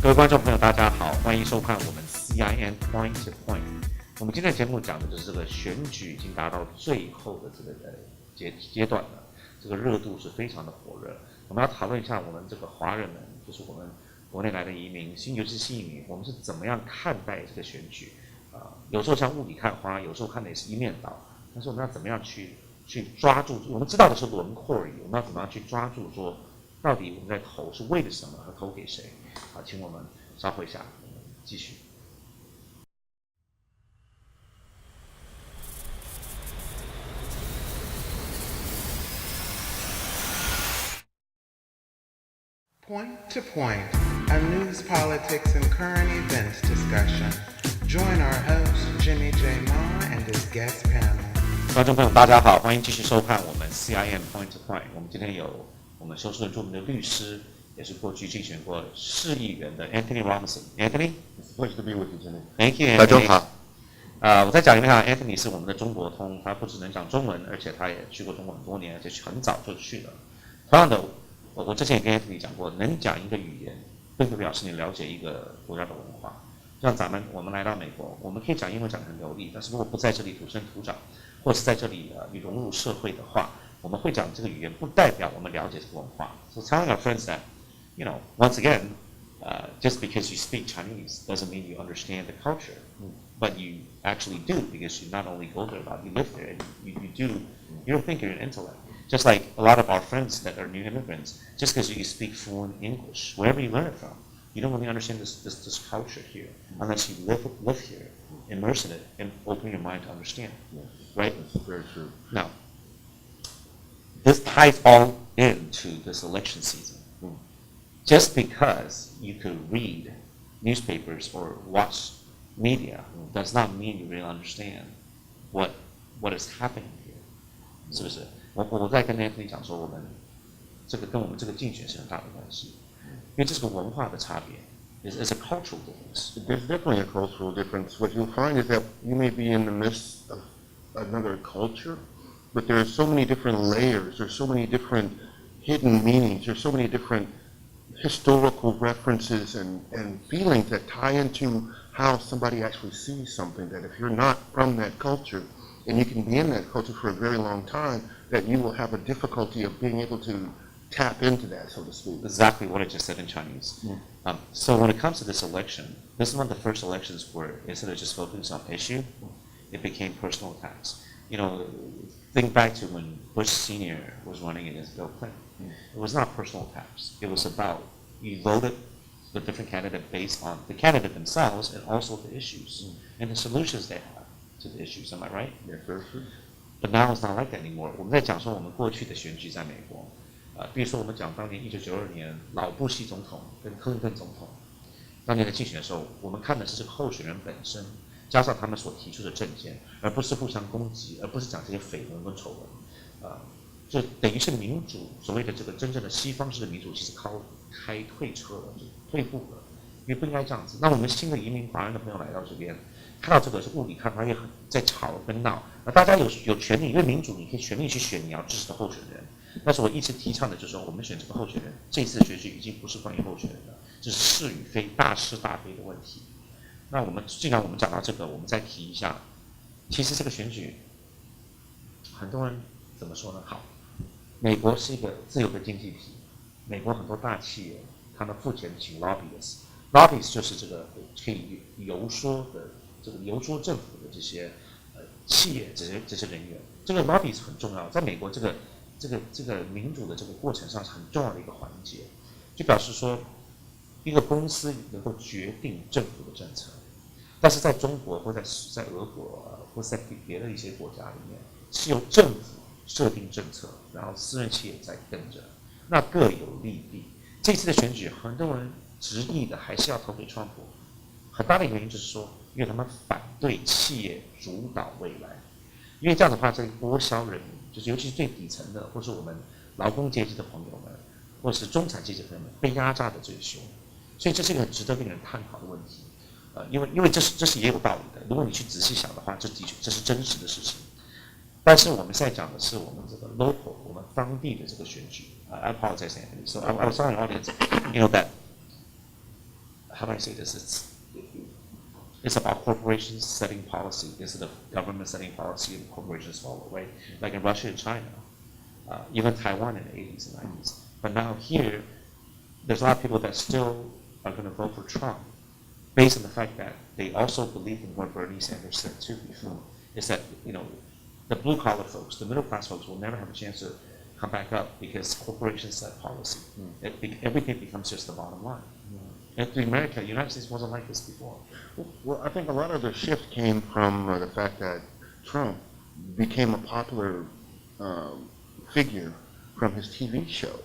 各位观众朋友，大家好，欢迎收看我们 CIN Point to Point。我们今天的节目讲的就是这个选举已经达到最后的这个阶段了，这个热度是非常的火热。我们要讨论一下我们这个华人们，就是我们国内来的移民，尤其是新移民，我们是怎么样看待这个选举？有时候像雾里看花，有时候看的也是一面倒。但是我们要怎么样去抓住？我们知道的是轮廓而已，我们要怎么样去抓住说？到底我们在投是为了什么和投给谁？好，请我们稍后一下，继续。Point to Point, a news, politics, and current events discussion. Join our host, Jimmy J. Ma, and his guest panel. 观众朋友，大家好，欢迎继续收看我们 CIM Point to Point。我们今天有我们休斯顿著名的律师，也是过去竞选过市议员的 Anthony Robinson。Anthony, it's a pleasure to be with you, Jimmy. Thank you, Anthony. 大家好。我在讲一下 Anthony 是我们的中国通，他不只能讲中文，而且他也去过中国很多年，而且很早就去了。同样的，我之前也跟 Anthony 讲过，能讲一个语言，并不表示你了解一个国家的文化。像我们来到美国，我们可以讲英文讲得很流利，但是如果不在这里土生土长，或是在这里融入社会的话，我们会讲这个语言，不代表我们了解这个文化。So telling our friends that, once again, just because you speak Chinese doesn't mean you understand the culture, but you actually do because you not only go there, but you live there, and you don't think you're an intellect. Just like a lot of our friends that are new immigrants, just because you speak fluent English, wherever you learn it from, you don't really understand this culture here unless you live here, immerse in it, and open your mind to understand. Right? That's very true. Now, this ties all into this election season. Just because you could read newspapers or watch media does not mean you really understand what is happening here. 是不是？我在跟 Anthony 讲说，我们这个跟我们这个竞选是很大的关系，因为这是个文化的差别。It's a cultural difference. There's definitely a cultural difference. What you'll find is that you may be in the midst of another culture, but there are so many different layers, there's so many different hidden meanings, there's so many different historical references and feelings that tie into how somebody actually sees something, that if you're not from that culture, and you can be in that culture for a very long time, that you will have a difficulty of being able to tap into that, so to speak. Exactly what I just said in Chinese. So when it comes to this election, this is one of the first elections where instead of just focusing on issue, it became personal attacks. Think back to when Bush Sr. was running against Bill Clinton. It was not personal attacks. It was about you voted the different candidate based on the candidate themselves and also the issues and the solutions they have to the issues. Am I right? Yes, sir. But now it's not like that anymore. 我们在讲说我们过去的选举在美国，比如说我们讲当年1992年老布希总统跟克林顿总统当年的竞选的时候，我们看的是这个候选人本身，加上他们所提出的政见，而不是互相攻击，而不是讲这些绯闻跟丑闻。就等于是民主，所谓的这个真正的西方式的民主，其实开退车了，就退步了，因为不应该这样子。那我们新的移民华人的朋友来到这边，看到这个是雾里看花，也很在吵跟闹。那大家有权利，因为民主你可以全力去选你要支持的候选人。但是我一直提倡的就是说，我们选这个候选人，这次的选举已经不是关于候选人了，这是是与非、大是大非的问题。那既然我们讲到这个，我们再提一下，其实这个选举，很多人怎么说呢？好，美国是一个自由的经济体，美国很多大企业，他们付钱请 lobbyists 就是这个可以游说政府的这些企业这些人员，这个 lobbyist 很重要，在美国这个民主的这个过程上是很重要的一个环节，就表示说一个公司能够决定政府的政策，但是在中国或在俄国或在别的一些国家里面，是由政府设定政策，然后私人企业在跟着，那各有利弊。这次的选举，很多人执意的还是要投给川普，很大的原因就是说，因为他们反对企业主导未来，因为这样的话，这剥削人民，就是尤其是最底层的，或是我们劳工阶级的朋友们，或是中产阶级的朋友们，被压榨的最凶，所以这是一个很值得令人探讨的问题。因为这是也有道理的，如果你去仔细想的话，这的确这是真实的事情。但是我们现在讲的是我们这个 local， 我们当地的这个选举。I apologize, Anthony. So I was telling the audience, that how do I say this? It's about corporations setting policy instead of government setting policy and corporations follow, right? Like in Russia and China, even Taiwan in the 80s and 90s. But now here, there's a lot of people that still are going to vote for Trump based on the fact that they also believe in what Bernie Sanders said too before, is that, the blue collar folks, the middle class folks will never have a chance to come back up because corporations set policy. Everything becomes just the bottom line. And in America, the United States wasn't like this before. Well, I think a lot of the shift came from the fact that Trump became a popular figure from his TV show,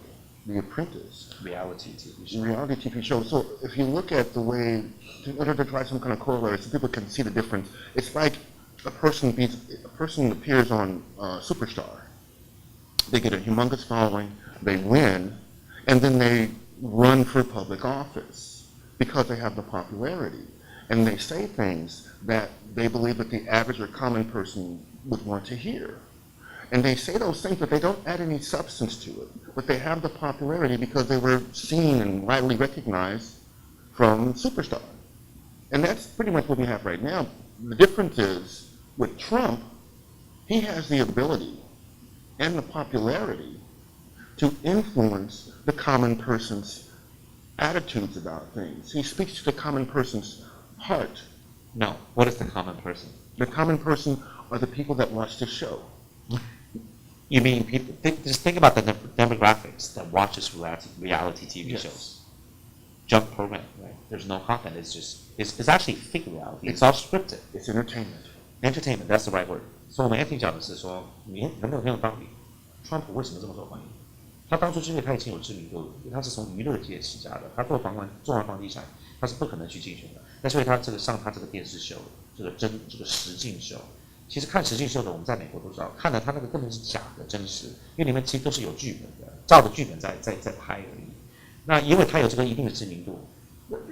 The Apprentice. Reality TV show. Reality TV show. So if you look at the way, in order to try some kind of corollary so people can see the difference, it's like a person appears on Superstar. They get a humongous following, they win, and then they run for public office because they have the popularity. And they say things that they believe that the average or common person would want to hear. And they say those things, but they don't add any substance to it. But they have the popularity because they were seen and widely recognized from Superstar. And that's pretty much what we have right now. The difference is, with Trump, he has the ability and the popularity to influence the common person's attitudes about things. He speaks to the common person's heart. No, what is the common person? The common person are the people that watch the show. You mean people? Just think about the demographics that watches reality TV shows. Junk program, right? There's no content. It's actually fake reality. It's all scripted. It's entertainment. Entertainment, that's the right word. 所以我们 Anthony 讲的是说，你很有道理。川普为什么这么受欢迎？他当初是因为他已经有知名度，他是从娱乐界起家的，他做完房地产，他是不可能去竞选的。那所以他上他这个电视秀，这个实境秀，其实看实境秀的，我们在美国都知道，看了他那个根本是假的真实，因为里面其实都是有剧本的，照着剧本在拍而已。那因为他有这个一定的知名度，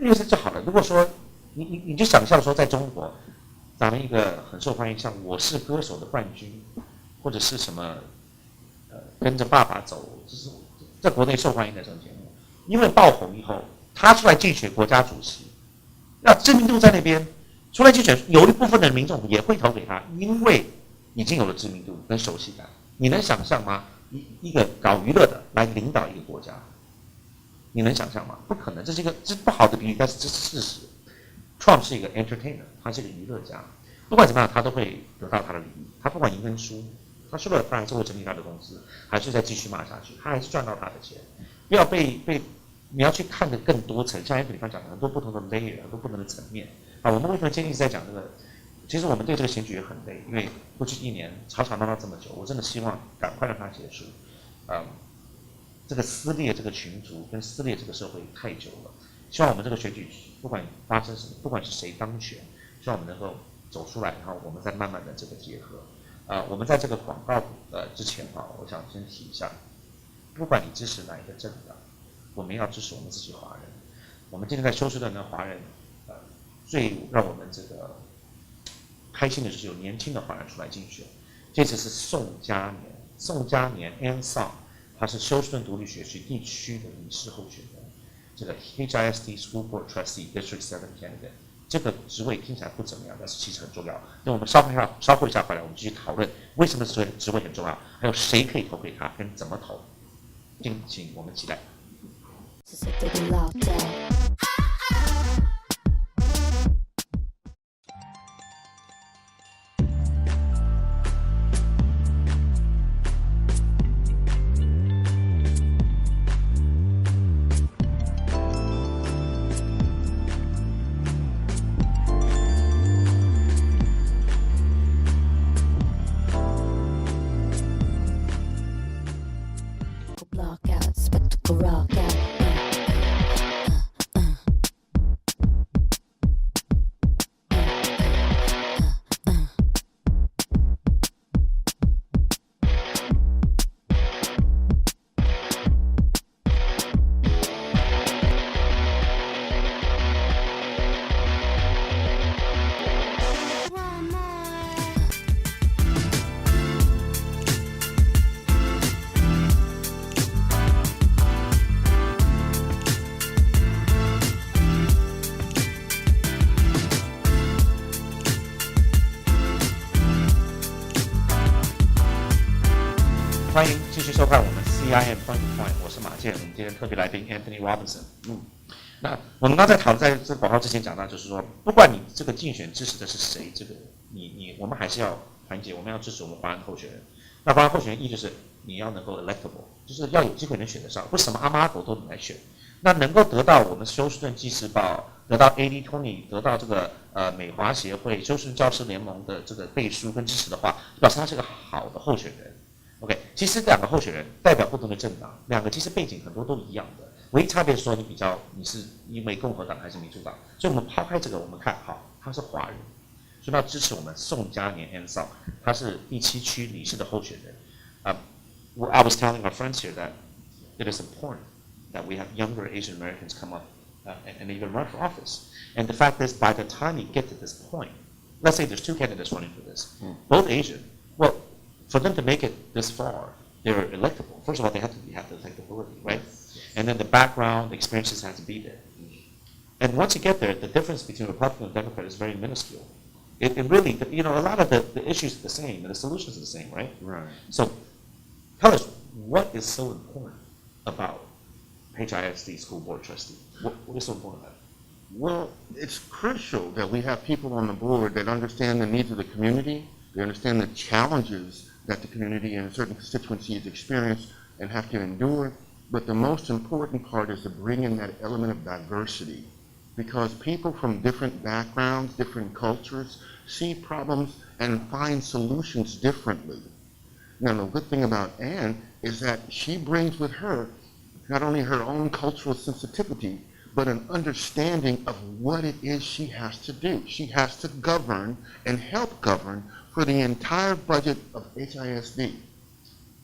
因为这就好了。如果说你就想象说，在中国，咱们一个很受欢迎，像《我是歌手》的冠军，或者是什么跟着爸爸走，就是在国内受欢迎的这种节目，因为爆红以后，他出来竞选国家主席，那知名度在那边，出来竞选，有一部分的民众也会投给他，因为已经有了知名度跟熟悉感。你能想象吗？一个搞娱乐的来领导一个国家，你能想象吗？不可能，这是不好的比喻，但是这是事实。Trump 是一个 entertainer， 他是一个娱乐家，不管怎么样，他都会得到他的利益。他不管赢跟输，他输了，他还是会整理他的公司，还是再继续骂下去，他还是赚到他的钱。不要被你要去看的更多层，像 Anthony 刚讲的很多不同的 layer， 很多不同的层面。啊，我们为什么今天一直在讲这个？其实我们对这个选举也很累，因为过去1年吵吵闹闹这么久，我真的希望赶快让它结束。这个撕裂这个群族跟撕裂这个社会太久了。希望我们这个选举不管发生什么，不管是谁当选，希望我们能够走出来，然后我们再慢慢的这个结合。我们在这个广告之前我想先提一下，不管你支持哪一个政党，我们要支持我们自己华人。我们今天在休斯顿的华人，最让我们这个开心的就是有年轻的华人出来竞选。这次是宋嘉年 Ann Song， 他是休斯顿独立学区地区的理事候选人。这个 HISD School Board Trustee District 7 Candidate， 这个职位听起来不怎么样，但是其实很重要。那我们稍后一下回来，我们继续讨论为什么职位很重要，还有谁可以投给他，跟怎么投。敬请我们期待。欢迎继续收看我们 CIM Point to Point， 我是马健，我们今天特别来宾 Anthony Robinson。那我们刚才讨论在这个广告之前讲到，就是说，不管你这个竞选支持的是谁，这个我们还是要团结，我们要支持我们华人候选人。那华人候选人意就是你要能够 electable， 就是要有机会能选得上，不是什么阿猫阿狗都能来选。那能够得到我们休斯顿纪事报，得到 AD20， 得到这个美华协会、休斯顿教师联盟的这个背书跟支持的话，表示他是个好的候选人。OK， 其实两个候选人代表不同的政党，两个其实背景很多都一样的，唯一差别是说你是因为共和党还是民主党。所以我们抛开这个，我们看好他是华人，所以要支持我们宋嘉年 Ansel， 他是第7区理事的候选人。I was telling our friends here that it is important that we have younger Asian Americans come up and even run for office. And the fact is, by the time you get to this point, let's say there's 2 candidates running for this, both Asian. Well, for them to make it this far, they're electable. First of all, they have to have the electability, right? And then the background, the experiences have to be there. And once you get there, the difference between Republican and Democrat is very minuscule. It really, a lot of the issues are the same, and the solutions are the same, right? Right. So, tell us, what is so important about HISD School Board Trustee? What is so important about it? Well, it's crucial that we have people on the board that understand the needs of the community, they understand the challenges that the community and certain constituencies experience and have to endure. But the most important part is to bring in that element of diversity, because people from different backgrounds, different cultures, see problems and find solutions differently. Now, the good thing about Anne is that she brings with her not only her own cultural sensitivity, but an understanding of what it is she has to do. She has to govern and help govern for the entire budget of HISD.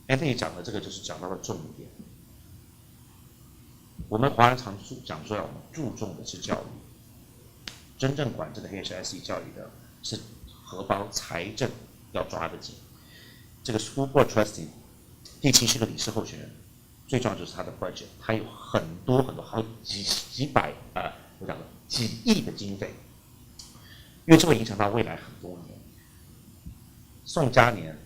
Anthony 讲的这个就是讲到了重点。我们华人常讲说，我们注重的是教育，真正管这个 HISD 教育的是荷包财政要抓得紧。这个 School Board Trustee 第7区的理事候选人，最重要就是他的 budget， 他有很多好几百我讲的几亿的经费，因为这会影响到未来很多年。宋嘉年，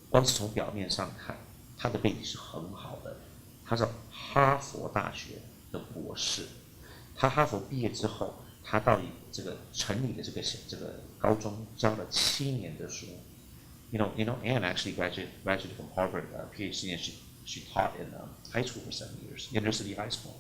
光是从表面上看，他的背景是很好的，他是哈佛大学的博士。他哈佛毕业之后，他到这个城里的这个高中教了7年的书。Anne actually graduated from Harvard PhD, and she taught in high school for 7 years, University High School.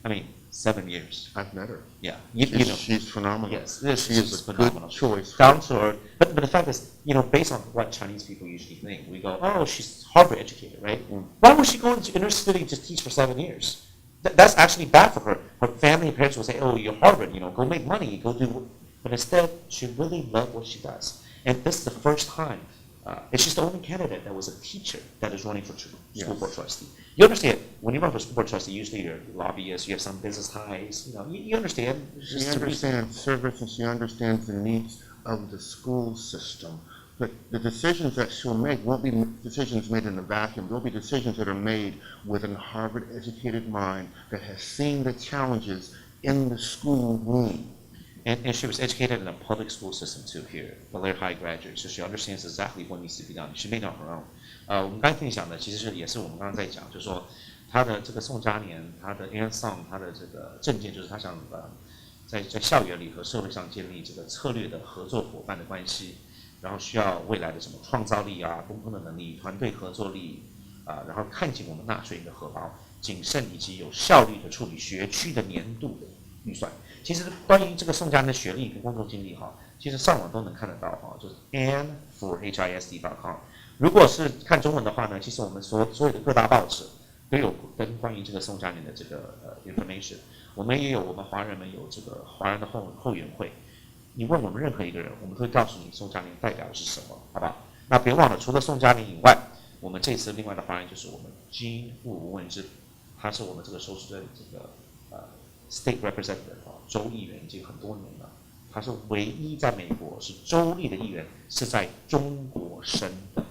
I mean, 7 years. I've met her. Yeah, she's phenomenal. Yes, she is a phenomenal good choice. Down to earth. But the fact is, based on what Chinese people usually think, we go, oh, she's Harvard educated, right? Why would she go into university and just teach for 7 years? That's actually bad for her. Her family and parents will say, oh, you're Harvard, go make money, go do. But instead, she really loved what she does. And this is the first time, and she's the only candidate that was a teacher that is running for school board trustee. You understand, when you run for school board trustee, usually you're a lobbyist, you have some business ties, you understand. She understands service and she understands the needs of the school system. But the decisions that she'll make won't be decisions made in a vacuum. They'll be decisions that are made with a Harvard-educated mind that has seen the challenges in the school room. And she was educated in a public school system too here, Blair High graduate, so she understands exactly what needs to be done. She made it on her own. 我们刚才跟你讲的，其实也是我们刚刚在讲，就是说他的这个宋嘉年，他的 Anne Song， 他的这个政见就是他想在校园里和社会上建立这个策略的合作伙伴的关系，然后需要未来的什么创造力啊、沟通的能力、团队合作力然后看紧我们纳税人的荷包，谨慎以及有效率的处理学区的年度的预算。其实关于这个宋嘉年的学历跟工作经历其实上网都能看得到就是 anneforhisd.com。如果是看中文的话呢，其实我们所有的各大报纸都有登关于这个宋嘉年的这个information。我们也有我们华人们有这个华人的后援会。你问我们任何一个人，我们会告诉你宋嘉年代表的是什么，好不好？那别忘了，除了宋嘉年以外，我们这次另外的华人就是我们金富文之，他是我们这个休斯顿这个State Representative 州议员已经很多年了，他是唯一在美国是州立的议员是在中国生的，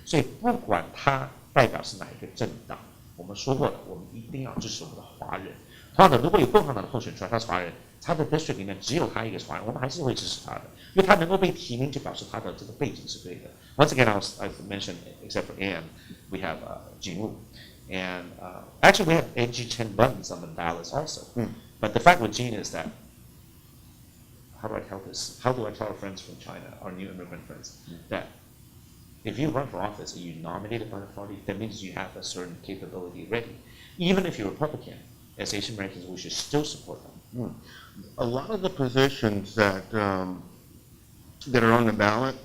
所以不管他代表是哪一个政党，我们说过了，我们一定要支持我们的华人。同样的，如果有共和党的候选出来，他是华人，他的 district 里面只有他一个是华人，我们还是会支持他的，因为他能够被提名，就表示他的这个背景是对的。Once again, I've mentioned, except for Anne, we have Jinwu, and actually we have NG10 buttons on the ballots also. But the fact with Jin is that, how do I tell this? How do I tell our friends from China, our new immigrant friends, that if you run for office and you're nominated by the party, that means you have a certain capability ready. Even if you're Republican, as Asian Americans, we should still support them. A lot of the positions that that are on the ballot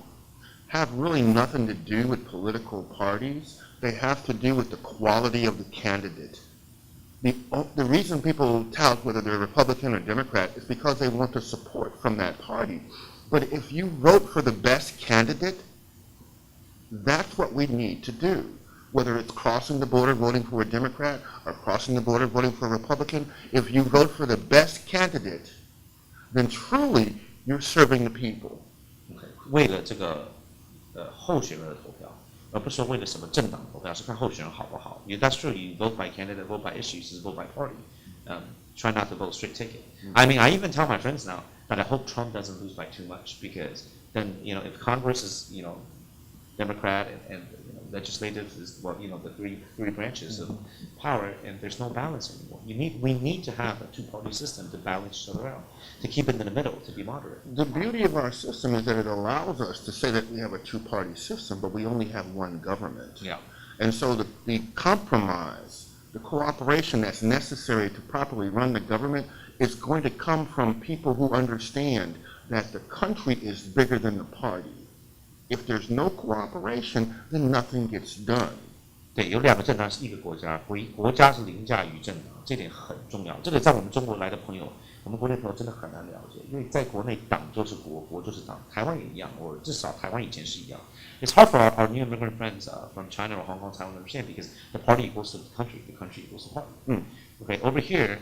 have really nothing to do with political parties. They have to do with the quality of the candidate. The reason people tout whether they're Republican or Democrat is because they want the support from that party. But if you vote for the best candidate, that's what we need to do. Whether it's crossing the border voting for a Democrat or crossing the border voting for a Republican, if you vote for the best candidate, then truly you're serving the people. 为了这个候选人的投票，而不是说为了什么政党投票，是看候选人好不好。That's true. You vote by candidate, vote by issues, vote by party. Try not to vote straight ticket. I mean, I even tell my friends now that I hope Trump doesn't lose by too much, because then if Congress is Democrat and legislative is the three branches of power, and there's no balance anymore. We need to have a two-party system to balance each other out, to keep it in the middle, to be moderate. The beauty of our system is that it allows us to say that we have a two-party system, but we only have one government. Yeah. And so the compromise, the cooperation that's necessary to properly run the government is going to come from people who understand that the country is bigger than the party. If there's no cooperation, then nothing gets done. 对，有两个政党是一个国家，国家是凌驾于政党，这点很重要。这个在我们中国来的朋友，我们国内朋友真的很难了解，因为在国内党就是国，国就是党，台湾也一样，或至少台湾以前是一样。It's hard for our new immigrant friends from China or Hong Kong, Taiwan to understand, because the party equals to the country equals to the party. Okay, over here,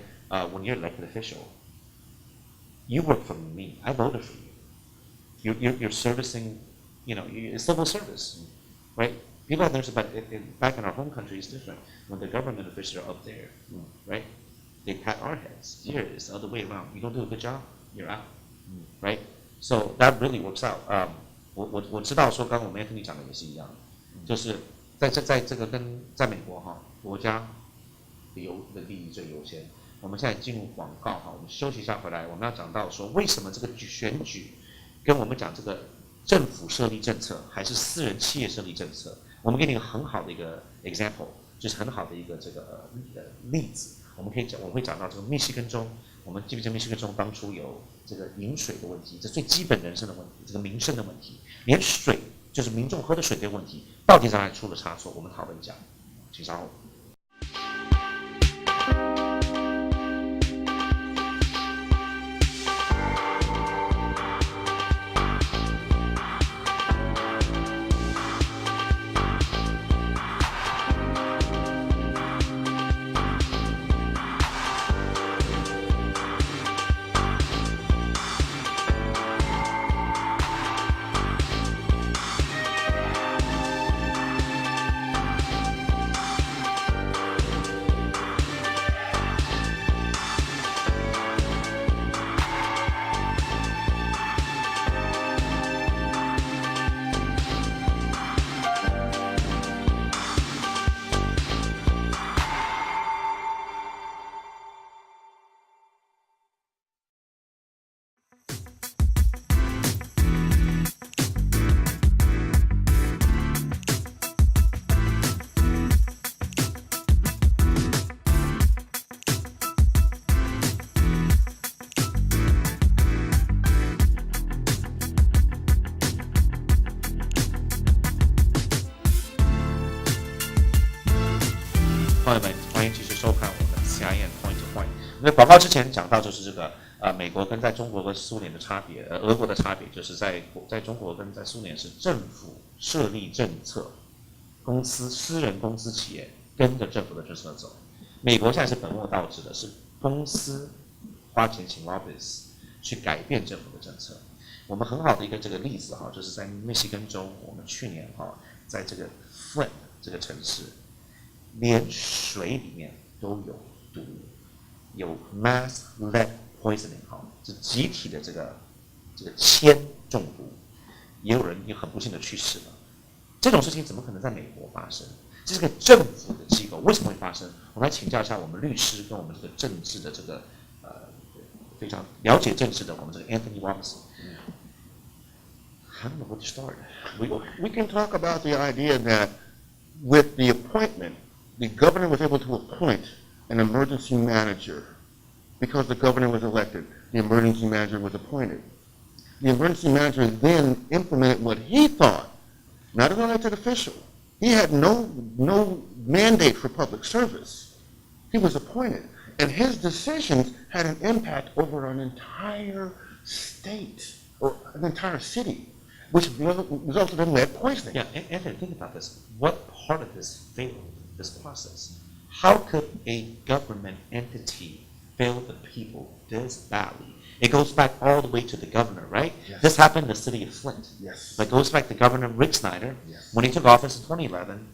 when you're elected official, you work for me, I voted for you. You're servicing. It's civil service, right? People have noticed, but back in our home country, it's different. When the government officials are up there, right? They pat our heads. Here, it's the other way around. You don't do a good job, you're out, right? So that really works out. 我知道说，刚刚我们也跟你讲的也是一样，就是在这个在美国哈，国家的利益最优先。我们现在进入广告哈，我们休息一下回来，我们要讲到说为什么这个选举跟我们讲这个。政府设立政策还是私人企业设立政策？我们给你一个很好的一个 example， 就是很好的一个这个例子。我会讲到这个密西根州，我们记不记得密西根州当初有这个饮水的问题，这最基本人生的问题，这个民生的问题，连水就是民众喝的水的问题，到底在哪里出了差错？我们讨论一下，请稍后。朋友们，欢迎继续收看我们 CIN Point to Point。那广告之前讲到就是这个美国跟在中国跟苏联的差别，俄国的差别就是在中国跟在苏联是政府设立政策，私人公司企业跟着政府的政策走。美国现在是本末倒置的，是公司花钱请 lobbyist 去改变政府的政策。我们很好的一个这个例子哈，就是在密西根州，我们去年哈在这个 Flint 这个城市。连水里面都有毒，有 mass lead poisoning 哈，是集体的这个铅中毒，也有人也很不幸的去世了。这种事情怎么可能在美国发生？这是个政府的机构，为什么会发生？我们来请教一下我们律师跟我们这个政治的这个非常了解政治的我们这个 Anthony Robinson。I don't know where to start. We can talk about the idea that with the appointment, the governor was able to appoint an emergency manager because the governor was elected. The emergency manager was appointed. The emergency manager then implemented what he thought, not an elected official. He had no mandate for public service. He was appointed. And his decisions had an impact over an entire state or an entire city, which resulted in lead poisoning. Yeah, Anthony, think about this. What part of this failed this process? How could a government entity fail the people this badly? It goes back all the way to the governor, right? Yes. This happened in the city of Flint. Yes. But it goes back to Governor Rick Snyder. Yes. When he took office in 2011.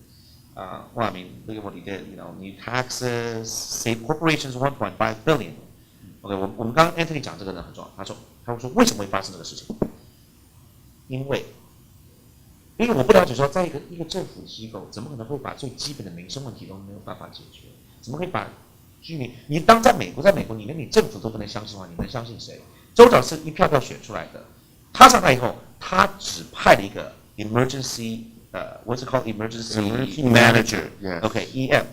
Look at what he did. New taxes, save corporations 1.5 billion. OK， 我们刚刚 Anthony 讲这个人很重要。他说为什么会发生这个事情？因为我不了解说，在一个政府机构，怎么可能会把最基本的民生问题都没有办法解决？怎么可以把居民？你当在美国，你连你政府都不能相信的话，你能相信谁？州长是一票票选出来的，他上台以后，他只派了一个 emergency。What's it called? Emergency manager. Yes. OK, EM.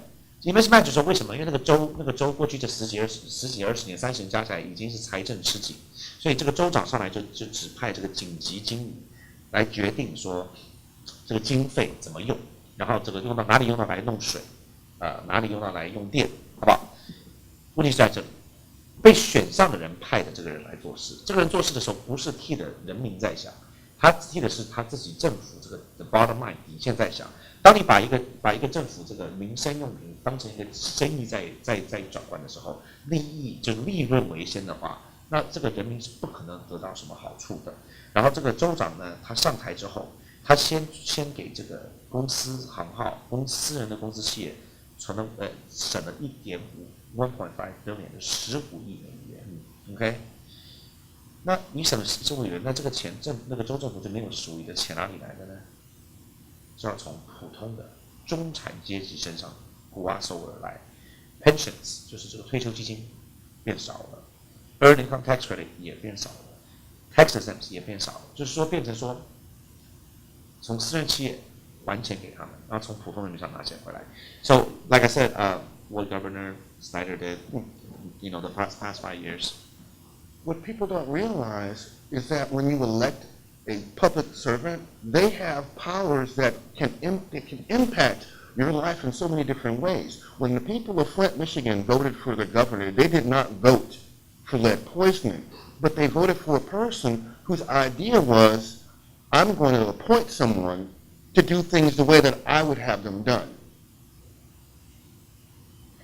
Emergency manager 说为什么？因为那个州过去这十几二十年30年加起来已经是财政吃紧，所以这个州长上来就指派这个紧急经理来决定说这个经费怎么用，然后这个用到哪里用到来弄水，哪里用到来用电，好不好？问题是在这里，被选上的人派的这个人来做事，这个人做事的时候不是替的人民在想。他替的是他自己政府这个 the bottom line 底线在想，当你把一个政府这个民生用品当成一个生意在转换的时候，利润为先的话，那这个人民是不可能得到什么好处的。然后这个州长呢，他上台之后，他先给这个公司行号、私人的公司企业省了1.5 billion 的15亿美元 ，OK。那你省15亿元，那这个钱那个州政府就没有15亿的钱哪里来的呢？就要从普通的中产阶级身上刮收而来。Pensions 就是这个退休基金变少了 ，Earned Income Tax Credit 也变少了 ，Tax Exempt 也变少了，就是说变成说从私人企业还钱给他们，然后从普通人民上拿钱回来。So like I said, what Governor Snyder did, the past 5 years. What people don't realize is that when you elect a public servant, they have powers that can impact your life in so many different ways. When the people of Flint, Michigan voted for the governor, they did not vote for lead poisoning, but they voted for a person whose idea was, I'm going to appoint someone to do things the way that I would have them done.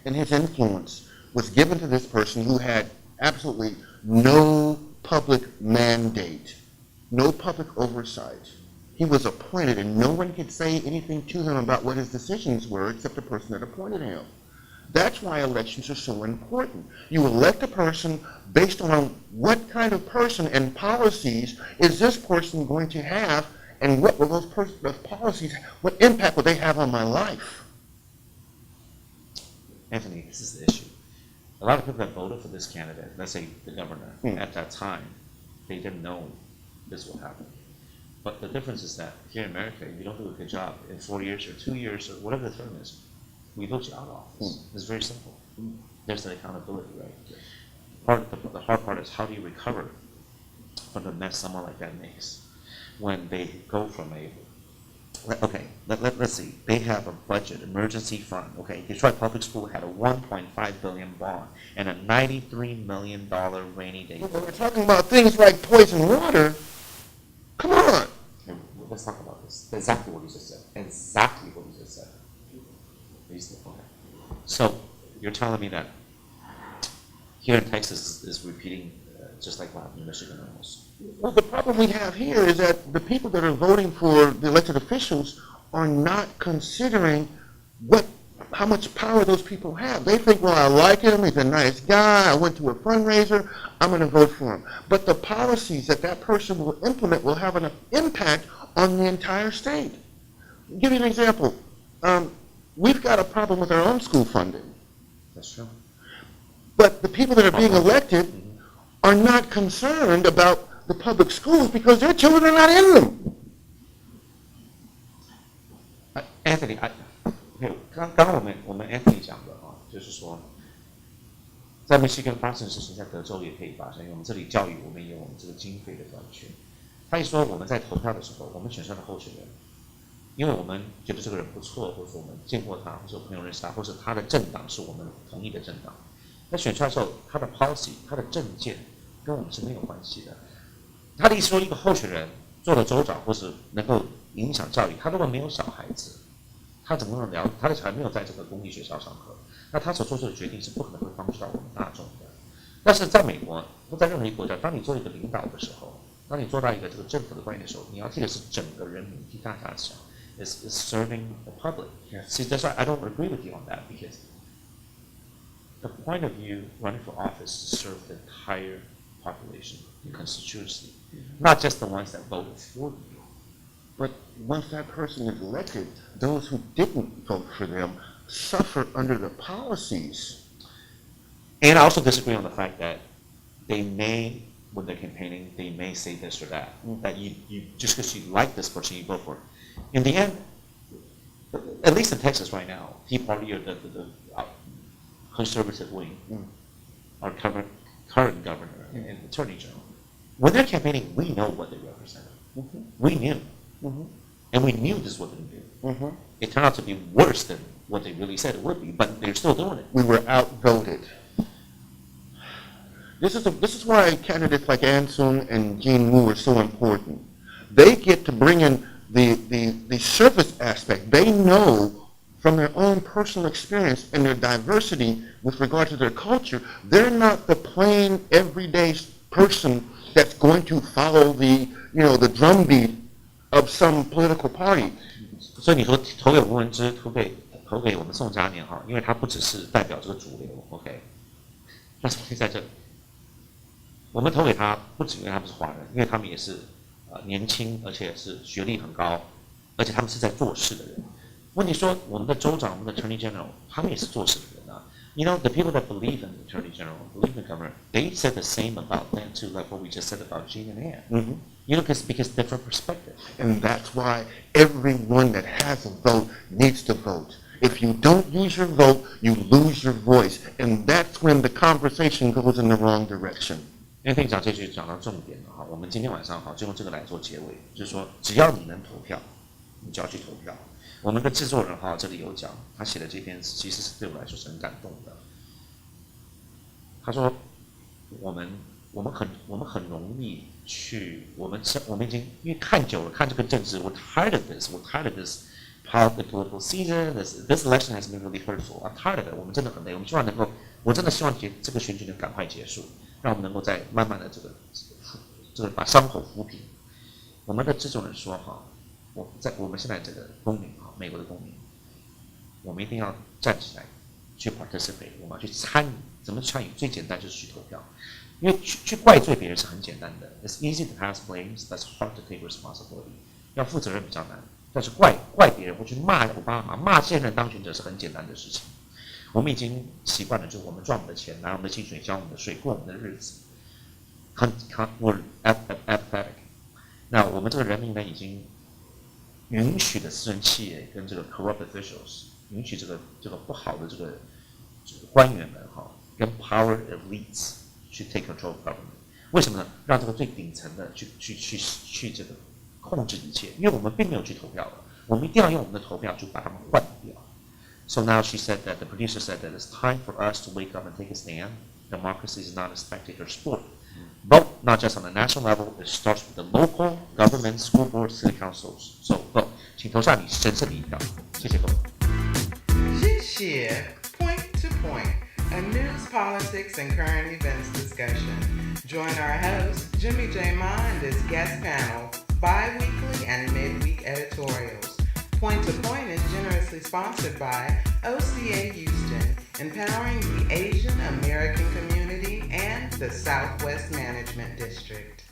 And his influence was given to this person who had absolutely no public mandate, no public oversight. He was appointed, and no one could say anything to him about what his decisions were except the person that appointed him. That's why elections are so important. You elect a person based on what kind of person and policies is this person going to have, and what will those policies, what impact will they have on my life? Anthony, this is the issue. A lot of people that voted for this candidate, let's say the governor, at that time, they didn't know this would happen. But the difference is that here in America, if you don't do a good job in 4 years or 2 years or whatever the term is, we vote you out of office. It's very simple. There's the accountability, right? The hard part is how do you recover from the mess someone like that makes when they go from let's see. They have a budget, emergency fund. Okay, Detroit Public School had a 1.5 billion bond and a $93 million rainy day. When we're talking about things like poison water, come on. Okay, let's talk about this. Exactly what you just said. Exactly what you just said. Okay. So you're telling me that here in Texas is repeating just like what happened in Michigan almost. Well, the problem we have here is that the people that are voting for the elected officials are not considering how much power those people have. They think, well, I like him, he's a nice guy, I went to a fundraiser, I'm going to vote for him. But the policies that person will implement will have an impact on the entire state. I'll give you an example. got a problem with our own school funding. That's true. But the people that are being elected are not concerned about the public schools because their children are not in them. Anthony， 刚刚我们 Anthony 讲的就是说，在墨西哥发生的事情，在德州也可以发生，因为我们这里教育我们也有我们这个经费的短缺。他一说我们在投票的时候，我们选上的候选人，因为我们觉得这个人不错，或者说我们见过他，或者朋友认识他，或者他的政党是我们同意的政党，那选出来的时候，他的 policy， 他的政见跟我们是没有关系的。他的意思说，一个候选人做了州长，或是能够影响教育，他如果没有小孩子，他怎么能了？他的小孩没有在这个公立学校上课，那他所做出的决定是不可能会帮助到我们大众的。但是在美国，或在任何一个国家，当你做一个领导的时候，当你做到一个这个政府的官员的时候，你要替的是整个人民，替大家想 ，is serving the public. See, that's why I don't agree with you on that because the point of view running for office is to serve the entire population, the constituency, not just the ones that voted for you. But once that person is elected, those who didn't vote for them suffer under the policies. And I also disagree on the fact that they may, when they're campaigning, they may say this or that. That you just because you like this person, you vote for it. In the end, at least in Texas right now, Tea Party or the conservative wing, our current governor and attorney general, when they're campaigning, we know what they represent. We knew. And we knew this was what they do. It turned out to be worse than what they really said it would be, but they're still doing it. We were outvoted. This is why candidates like Anson and Jean Wu are so important. They get to bring in the service aspect. They know from their own personal experience and their diversity with regard to their culture, they're not the plain everyday person that's going to follow the drumbeat of some political party. 所以你说投给吴文之，投给我们宋佳年因为他不只是代表这个主流 ，OK？ 但是问题在这里，我们投给他不只因为他们是华人，因为他们也是年轻，而且是学历很高，而且他们是在做事的人。问题说我们的州长、我们的 Attorney General， 他们也是做事的人啊。You know, the people that believe in the Attorney General, believe in the governor, they said the same about them too, like what we just said about Jean and Ann. You know, because different perspective. And that's why everyone that has a vote needs to vote. If you don't use your vote, you lose your voice. And that's when the conversation goes in the wrong direction. 因为讲这句讲到重点了我们今天晚上就用这个来做结尾，就是说只要你能投票，你就要去投票。我们的制作人这里有讲，他写的这篇其实是对我来说是很感动的。他说我们很容易去，我们已经因为看久了，看这个政治 ，we're tired of this political season. This election has been really hurtful. I'm tired of it. 我们真的很累，我们希望能够，我真的希望这个选举能赶快结束，让我们能够再慢慢的这个把伤口抚平。我们的制作人说我们现在这个公民美国的公民，我们一定要站起来去 participate， 我们要去参与。怎么参与？最简单就是去投票，因为去怪罪别人是很简单的。It's easy to pass blames, that's hard to take responsibility。要负责任比较难，但是怪别人或去骂奥巴马、骂现任当选者是很简单的事情。我们已经习惯了，就是我们赚我们的钱，拿我们的薪水，交我们的税，过我们的日子。We're apathetic。那我们这个人民呢，已经允许的私人企业跟这个 corrupt officials， 允许这个不好的这个官员们跟 power elites 去 take control of government。为什么呢？让这个最顶层的去这个控制一切，因为我们并没有去投票了，我们一定要用我们的投票去把他们换掉。So now she said that the producer said that it's time for us to wake up and take a stand. Democracy is not a spectator sport. Vote not just on the national level, it starts with the local government, school boards, city councils. So vote. 请投下你神圣的一票。谢谢各位。谢谢 Point to Point, a news, politics, and current events discussion. Join our host, Jimmy J. Ma, and his guest panel, bi-weekly and midweek editorials. Point to Point is generously sponsored by OCA Houston, empowering the Asian American community and the Southwest Management District.